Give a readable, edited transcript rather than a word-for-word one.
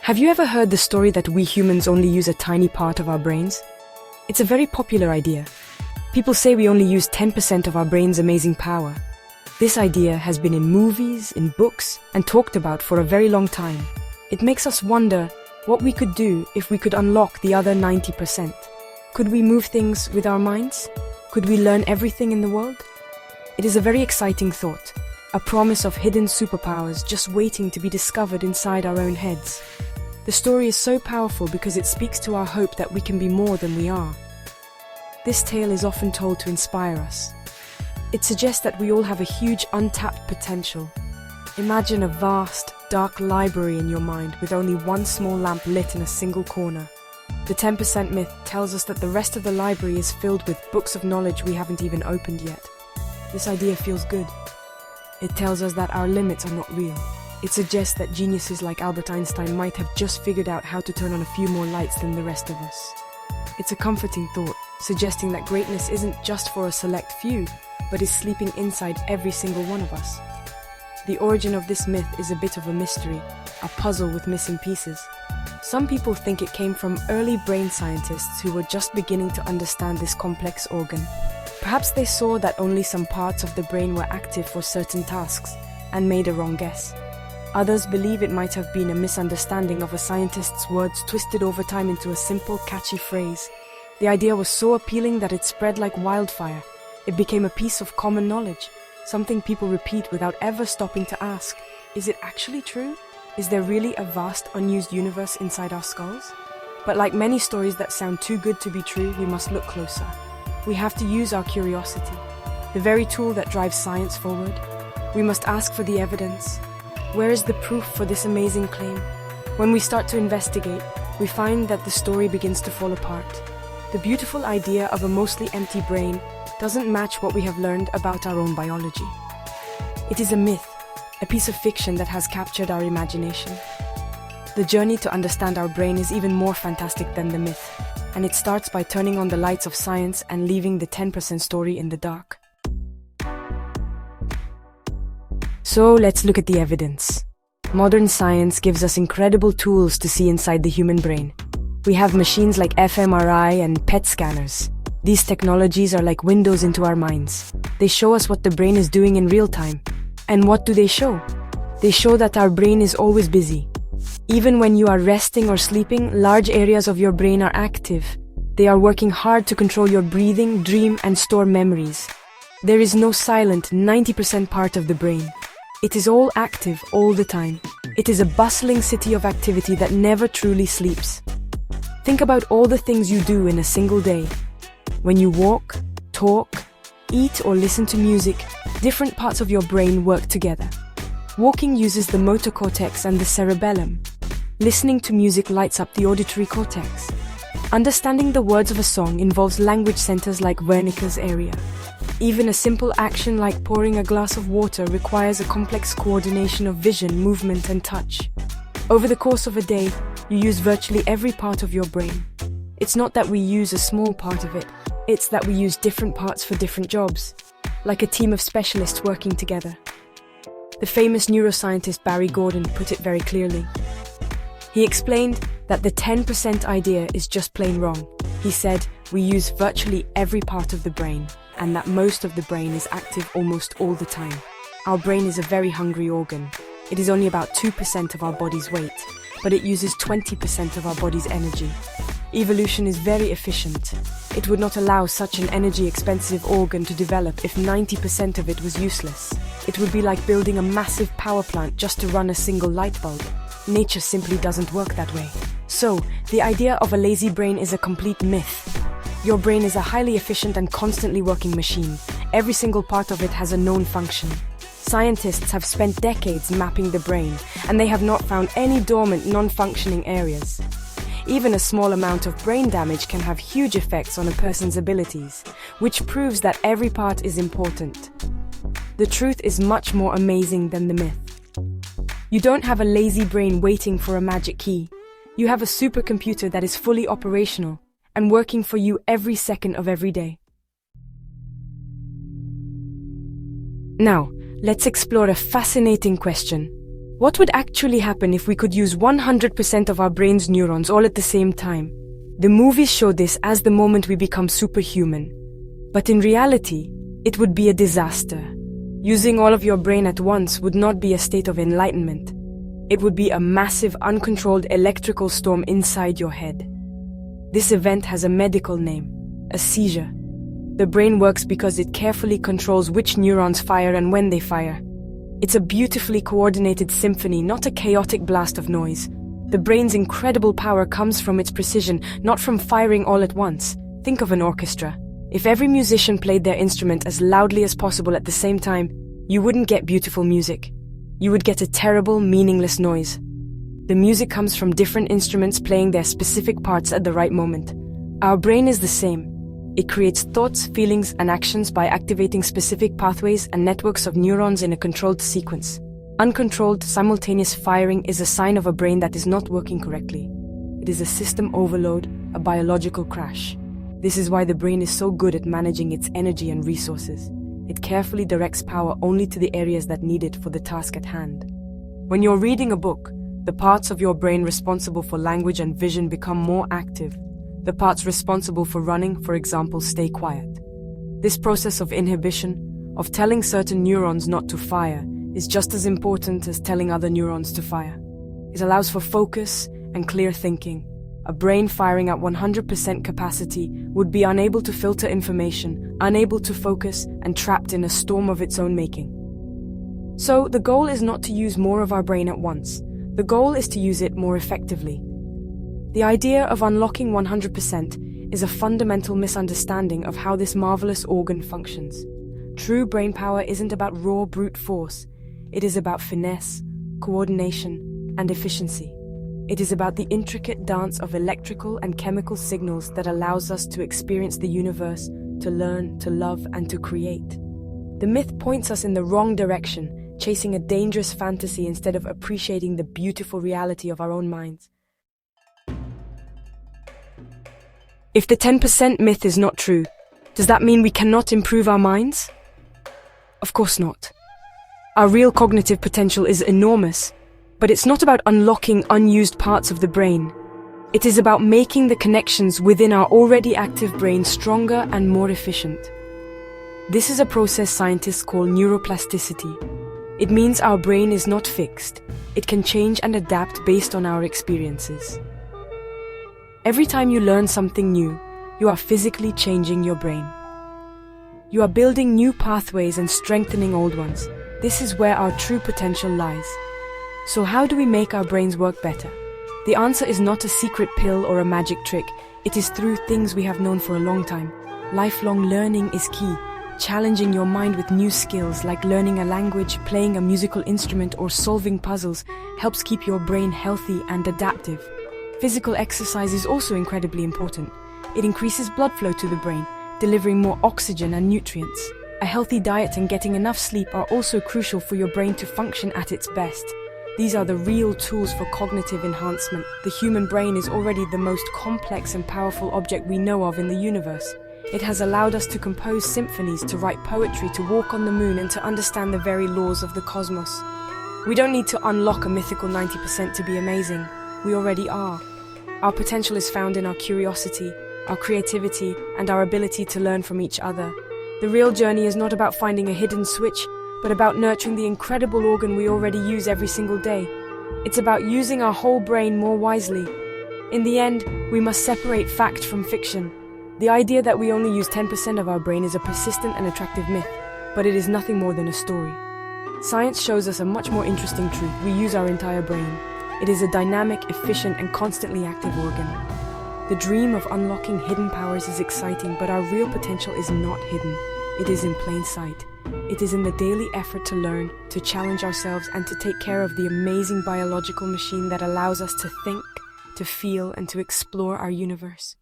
Have you ever heard the story that we humans only use a tiny part of our brains? It's a very popular idea. People say we only use 10% of our brain's amazing power. This idea has been in movies, in books, and talked about for a very long time. It makes us wonder what we could do if we could unlock the other 90%. Could we move things with our minds? Could we learn everything in the world? It is a very exciting thought, a promise of hidden superpowers just waiting to be discovered inside our own heads. The story is so powerful because it speaks to our hope that we can be more than we are. This tale is often told to inspire us. It suggests that we all have a huge untapped potential. Imagine a vast, dark library in your mind with only one small lamp lit in a single corner. The 10% myth tells us that the rest of the library is filled with books of knowledge we haven't even opened yet. This idea feels good. It tells us that our limits are not real. It suggests that geniuses like Albert Einstein might have just figured out how to turn on a few more lights than the rest of us. It's a comforting thought, suggesting that greatness isn't just for a select few, but is sleeping inside every single one of us. The origin of this myth is a bit of a mystery, a puzzle with missing pieces. Some people think it came from early brain scientists who were just beginning to understand this complex organ. Perhaps they saw that only some parts of the brain were active for certain tasks and made a wrong guess. Others believe it might have been a misunderstanding of a scientist's words twisted over time into a simple, catchy phrase. The idea was so appealing that it spread like wildfire. It became a piece of common knowledge, something people repeat without ever stopping to ask, is it actually true? Is there really a vast, unused universe inside our skulls? But like many stories that sound too good to be true, we must look closer. We have to use our curiosity, the very tool that drives science forward. We must ask for the evidence. Where is the proof for this amazing claim? When we start to investigate, we find that the story begins to fall apart. The beautiful idea of a mostly empty brain doesn't match what we have learned about our own biology. It is a myth, a piece of fiction that has captured our imagination. The journey to understand our brain is even more fantastic than the myth, and it starts by turning on the lights of science and leaving the 10% story in the dark. So let's look at the evidence. Modern science gives us incredible tools to see inside the human brain. We have machines like fMRI and PET scanners. These technologies are like windows into our minds. They show us what the brain is doing in real time. And what do they show? They show that our brain is always busy. Even when you are resting or sleeping, large areas of your brain are active. They are working hard to control your breathing, dream, and store memories. There is no silent 90% part of the brain. It is all active all the time. It is a bustling city of activity that never truly sleeps. Think about all the things you do in a single day. When you walk, talk, eat, or listen to music, different parts of your brain work together. Walking uses the motor cortex and the cerebellum. Listening to music lights up the auditory cortex. Understanding the words of a song involves language centers like Wernicke's area. Even a simple action like pouring a glass of water requires a complex coordination of vision, movement, and touch. Over the course of a day, you use virtually every part of your brain. It's not that we use a small part of it, it's that we use different parts for different jobs, like a team of specialists working together. The famous neuroscientist Barry Gordon put it very clearly. He explained that the 10% idea is just plain wrong. He said, we use virtually every part of the brain, and that most of the brain is active almost all the time. Our brain is a very hungry organ. It is only about 2% of our body's weight, but it uses 20% of our body's energy. Evolution is very efficient. It would not allow such an energy-expensive organ to develop if 90% of it was useless. It would be like building a massive power plant just to run a single light bulb. Nature simply doesn't work that way. So, the idea of a lazy brain is a complete myth. Your brain is a highly efficient and constantly working machine. Every single part of it has a known function. Scientists have spent decades mapping the brain, and they have not found any dormant, non-functioning areas. Even a small amount of brain damage can have huge effects on a person's abilities, which proves that every part is important. The truth is much more amazing than the myth. You don't have a lazy brain waiting for a magic key. You have a supercomputer that is fully operational and working for you every second of every day. Now, let's explore a fascinating question. What would actually happen if we could use 100% of our brain's neurons all at the same time? The movies show this as the moment we become superhuman. But in reality, it would be a disaster. Using all of your brain at once would not be a state of enlightenment. It would be a massive, uncontrolled electrical storm inside your head. This event has a medical name, a seizure. The brain works because it carefully controls which neurons fire and when they fire. It's a beautifully coordinated symphony, not a chaotic blast of noise. The brain's incredible power comes from its precision, not from firing all at once. Think of an orchestra. If every musician played their instrument as loudly as possible at the same time, you wouldn't get beautiful music. You would get a terrible, meaningless noise. The music comes from different instruments playing their specific parts at the right moment. Our brain is the same. It creates thoughts, feelings, and actions by activating specific pathways and networks of neurons in a controlled sequence. Uncontrolled, simultaneous firing is a sign of a brain that is not working correctly. It is a system overload, a biological crash. This is why the brain is so good at managing its energy and resources. It carefully directs power only to the areas that need it for the task at hand. When you're reading a book, the parts of your brain responsible for language and vision become more active. The parts responsible for running, for example, stay quiet. This process of inhibition, of telling certain neurons not to fire, is just as important as telling other neurons to fire. It allows for focus and clear thinking. A brain firing at 100% capacity would be unable to filter information, unable to focus, and trapped in a storm of its own making. So, the goal is not to use more of our brain at once. The goal is to use it more effectively. The idea of unlocking 100% is a fundamental misunderstanding of how this marvelous organ functions. True brain power isn't about raw brute force. It is about finesse, coordination, and efficiency. It is about the intricate dance of electrical and chemical signals that allows us to experience the universe, to learn, to love, and to create. The myth points us in the wrong direction, chasing a dangerous fantasy instead of appreciating the beautiful reality of our own minds. If the 10% myth is not true, does that mean we cannot improve our minds? Of course not. Our real cognitive potential is enormous, but it's not about unlocking unused parts of the brain. It is about making the connections within our already active brain stronger and more efficient. This is a process scientists call neuroplasticity. It means our brain is not fixed. It can change and adapt based on our experiences. Every time you learn something new, you are physically changing your brain. You are building new pathways and strengthening old ones. This is where our true potential lies. So how do we make our brains work better? The answer is not a secret pill or a magic trick. It is through things we have known for a long time. Lifelong learning is key. Challenging your mind with new skills like learning a language, playing a musical instrument, or solving puzzles helps keep your brain healthy and adaptive. Physical exercise is also incredibly important. It increases blood flow to the brain, delivering more oxygen and nutrients. A healthy diet and getting enough sleep are also crucial for your brain to function at its best. These are the real tools for cognitive enhancement. The human brain is already the most complex and powerful object we know of in the universe. It has allowed us to compose symphonies, to write poetry, to walk on the moon, and to understand the very laws of the cosmos. We don't need to unlock a mythical 90% to be amazing. We already are. Our potential is found in our curiosity, our creativity, and our ability to learn from each other. The real journey is not about finding a hidden switch, but about nurturing the incredible organ we already use every single day. It's about using our whole brain more wisely. In the end, we must separate fact from fiction. The idea that we only use 10% of our brain is a persistent and attractive myth, but it is nothing more than a story. Science shows us a much more interesting truth. We use our entire brain. It is a dynamic, efficient, and constantly active organ. The dream of unlocking hidden powers is exciting, but our real potential is not hidden. It is in plain sight. It is in the daily effort to learn, to challenge ourselves, and to take care of the amazing biological machine that allows us to think, to feel, and to explore our universe.